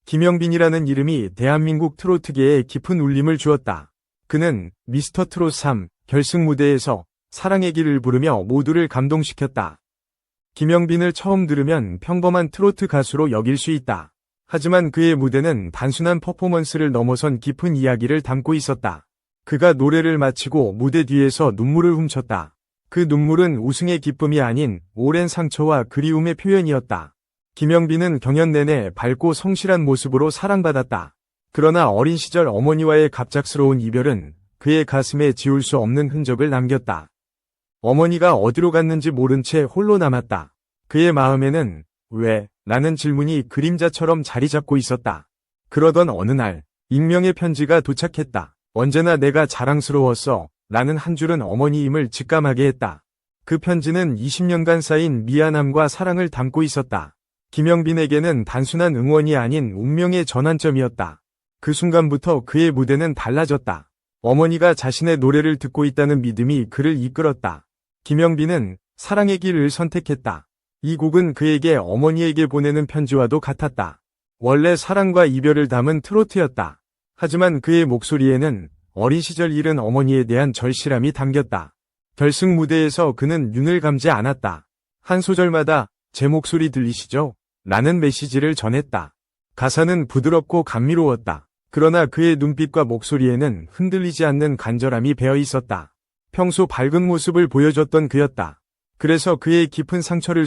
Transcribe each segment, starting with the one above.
김영빈이라는 이름이 대한민국 트로트계에 깊은 울림을 주었다. 그는 미스터 트롯 3 결승 무대에서 사랑의 길을 부르며 모두를 감동시켰다. 김영빈을 처음 들으면 평범한 트로트 가수로 여길 수 있다. 하지만 그의 무대는 단순한 퍼포먼스를 넘어선 깊은 이야기를 담고 있었다. 그가 노래를 마치고 무대 뒤에서 눈물을 훔쳤다. 그 눈물은 우승의 기쁨이 아닌 오랜 상처와 그리움의 표현이었다. 김영빈은 경연 내내 밝고 성실한 모습으로 사랑받았다. 그러나 어린 시절 어머니와의 갑작스러운 이별은 그의 가슴에 지울 수 없는 흔적을 남겼다. 어머니가 어디로 갔는지 모른 채 홀로 남았다. 그의 마음에는 왜? 라는 질문이 그림자처럼 자리 잡고 있었다. 그러던 어느 날 익명의 편지가 도착했다. 언제나 내가 자랑스러웠어 라는 한 줄은 어머니임을 직감하게 했다. 그 편지는 20년간 쌓인 미안함과 사랑을 담고 있었다. 김영빈에게는 단순한 응원이 아닌 운명의 전환점이었다. 그 순간부터 그의 무대는 달라졌다. 어머니가 자신의 노래를 듣고 있다는 믿음이 그를 이끌었다. 김영빈은 사랑의 길을 선택했다. 이 곡은 그에게 어머니에게 보내는 편지와도 같았다. 원래 사랑과 이별을 담은 트로트였다. 하지만 그의 목소리에는 어린 시절 잃은 어머니에 대한 절실함이 담겼다. 결승 무대에서 그는 눈을 감지 않았다. 한 소절마다 제 목소리 들리시죠? 라는 메시지를 전했다. 가사는 부드럽고 감미로웠다. 그러나 그의 눈빛과 목소리에는 흔들리지 않는 간절함이 배어 있었다. 평소 밝은 모습을 보여줬던 그였다. 그래서 그의 깊은 상처를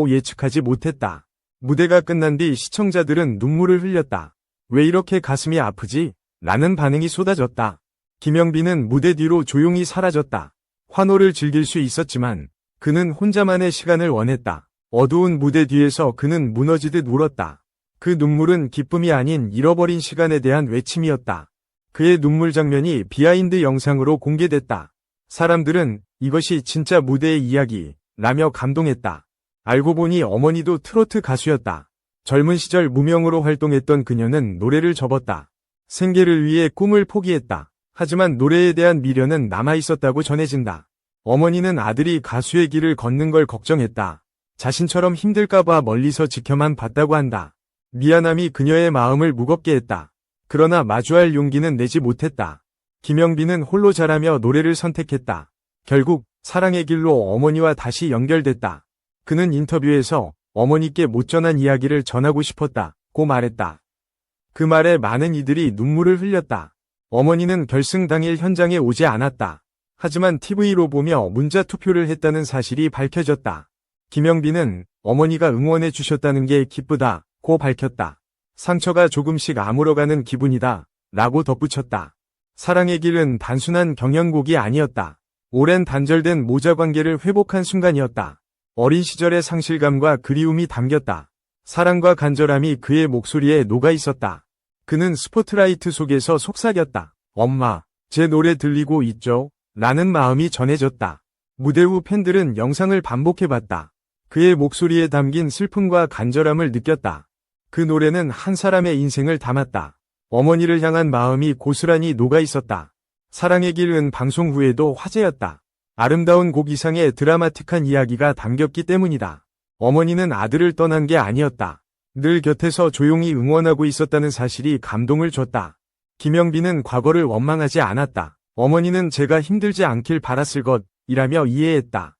예측하지 못했다. 무대가 끝난 뒤 시청자들은 눈물을 흘렸다. 왜 이렇게 가슴이 아프지? 라는 반응이 쏟아졌다. 김영빈은 무대 뒤로 조용히 사라졌다. 환호를 즐길 수 있었지만 그는 혼자만의 시간을 원했다. 어두운 무대 뒤에서 그는 무너지듯 울었다. 그 눈물은 기쁨이 아닌 잃어버린 시간에 대한 외침이었다. 그의 눈물 장면이 비하인드 영상으로 공개됐다. 사람들은 이것이 진짜 무대의 이야기 라며 감동했다. 알고 보니 어머니도 트로트 가수였다. 젊은 시절 무명으로 활동했던 그녀는 노래를 접었다. 생계를 위해 꿈을 포기했다. 하지만 노래에 대한 미련은 남아있었다고 전해진다. 어머니는 아들이 가수의 길을 걷는 걸 걱정했다. 자신처럼 힘들까봐 멀리서 지켜만 봤다고 한다. 미안함이 그녀의 마음을 무겁게 했다. 그러나 마주할 용기는 내지 못했다. 김영빈은 홀로 자라며 노래를 선택했다. 결국 사랑의 길로 어머니와 다시 연결됐다. 그는 인터뷰에서 어머니께 못 전한 이야기를 전하고 싶었다고 말했다. 그 말에 많은 이들이 눈물을 흘렸다. 어머니는 결승 당일 현장에 오지 않았다. 하지만 TV로 보며 문자 투표를 했다는 사실이 밝혀졌다. 김영빈은 어머니가 응원해 주셨다는 게 기쁘다고 밝혔다. 상처가 조금씩 아물어가는 기분이다 라고 덧붙였다. 사랑의 길은 단순한 경연곡이 아니었다. 오랜 단절된 모자 관계를 회복한 순간이었다. 어린 시절의 상실감과 그리움이 담겼다. 사랑과 간절함이 그의 목소리에 녹아 있었다. 그는 스포트라이트 속에서 속삭였다. 엄마, 제 노래 들리고 있죠? 라는 마음이 전해졌다. 무대 후 팬들은 영상을 반복해봤다. 그의 목소리에 담긴 슬픔과 간절함을 느꼈다. 그 노래는 한 사람의 인생을 담았다. 어머니를 향한 마음이 고스란히 녹아 있었다. 사랑의 길은 방송 후에도 화제였다. 아름다운 곡 이상의 드라마틱한 이야기가 담겼기 때문이다. 어머니는 아들을 떠난 게 아니었다. 늘 곁에서 조용히 응원하고 있었다는 사실이 감동을 줬다. 김영빈은 과거를 원망하지 않았다. 어머니는 제가 힘들지 않길 바랐을 것이라며 이해했다.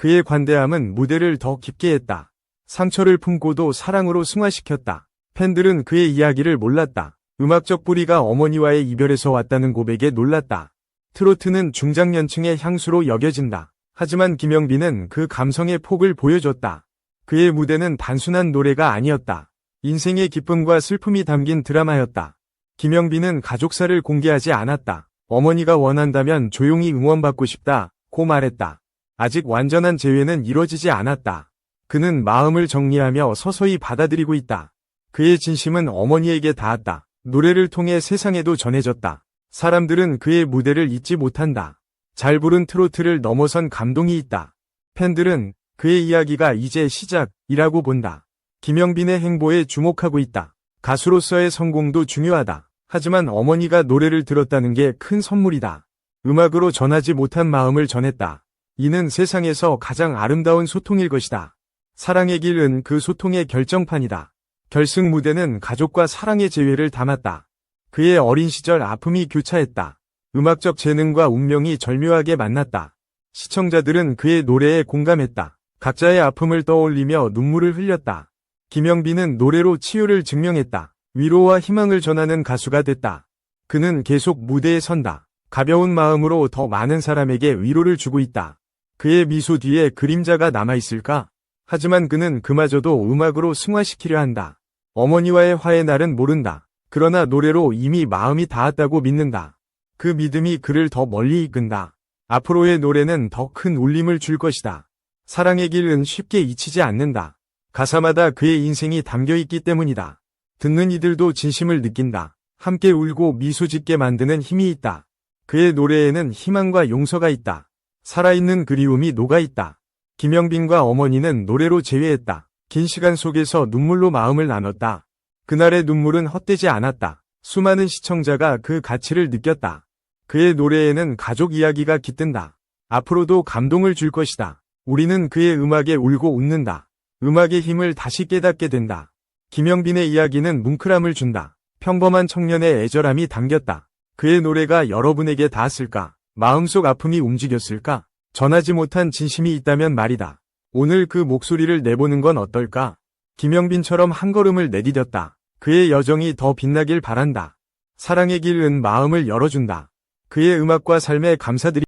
그의 관대함은 무대를 더 깊게 했다. 상처를 품고도 사랑으로 승화시켰다. 팬들은 그의 이야기를 몰랐다. 음악적 뿌리가 어머니와의 이별에서 왔다는 고백에 놀랐다. 트로트는 중장년층의 향수로 여겨진다. 하지만 김영빈은 그 감성의 폭을 보여줬다. 그의 무대는 단순한 노래가 아니었다. 인생의 기쁨과 슬픔이 담긴 드라마였다. 김영빈은 가족사를 공개하지 않았다. 어머니가 원한다면 조용히 응원받고 싶다고 말했다. 아직 완전한 재회는 이뤄지지 않았다. 그는 마음을 정리하며 서서히 받아들이고 있다. 그의 진심은 어머니에게 닿았다. 노래를 통해 세상에도 전해졌다. 사람들은 그의 무대를 잊지 못한다. 잘 부른 트로트를 넘어선 감동이 있다. 팬들은 그의 이야기가 이제 시작이라고 본다. 김영빈의 행보에 주목하고 있다. 가수로서의 성공도 중요하다. 하지만 어머니가 노래를 들었다는 게 큰 선물이다. 음악으로 전하지 못한 마음을 전했다. 이는 세상에서 가장 아름다운 소통일 것이다. 사랑의 길은 그 소통의 결정판이다. 결승 무대는 가족과 사랑의 재회를 담았다. 그의 어린 시절 아픔이 교차했다. 음악적 재능과 운명이 절묘하게 만났다. 시청자들은 그의 노래에 공감했다. 각자의 아픔을 떠올리며 눈물을 흘렸다. 김영빈은 노래로 치유를 증명했다. 위로와 희망을 전하는 가수가 됐다. 그는 계속 무대에 선다. 가벼운 마음으로 더 많은 사람에게 위로를 주고 있다. 그의 미소 뒤에 그림자가 남아있을까? 하지만 그는 그마저도 음악으로 승화시키려 한다. 어머니와의 화해 날은 모른다. 그러나 노래로 이미 마음이 닿았다고 믿는다. 그 믿음이 그를 더 멀리 이끈다. 앞으로의 노래는 더 큰 울림을 줄 것이다. 사랑의 길은 쉽게 잊히지 않는다. 가사마다 그의 인생이 담겨있기 때문이다. 듣는 이들도 진심을 느낀다. 함께 울고 미소 짓게 만드는 힘이 있다. 그의 노래에는 희망과 용서가 있다. 살아있는 그리움이 녹아있다. 김영빈과 어머니는 노래로 재회했다. 긴 시간 속에서 눈물로 마음을 나눴다. 그날의 눈물은 헛되지 않았다. 수많은 시청자가 그 가치를 느꼈다. 그의 노래에는 가족 이야기가 깃든다. 앞으로도 감동을 줄 것이다. 우리는 그의 음악에 울고 웃는다. 음악의 힘을 다시 깨닫게 된다. 김영빈의 이야기는 뭉클함을 준다. 평범한 청년의 애절함이 담겼다. 그의 노래가 여러분에게 닿았을까? 마음속 아픔이 움직였을까? 전하지 못한 진심이 있다면 말이다. 오늘 그 목소리를 내보는 건 어떨까? 김영빈처럼 한 걸음을 내디뎠다. 그의 여정이 더 빛나길 바란다. 사랑의 길은 마음을 열어준다. 그의 음악과 삶에 감사드립니다.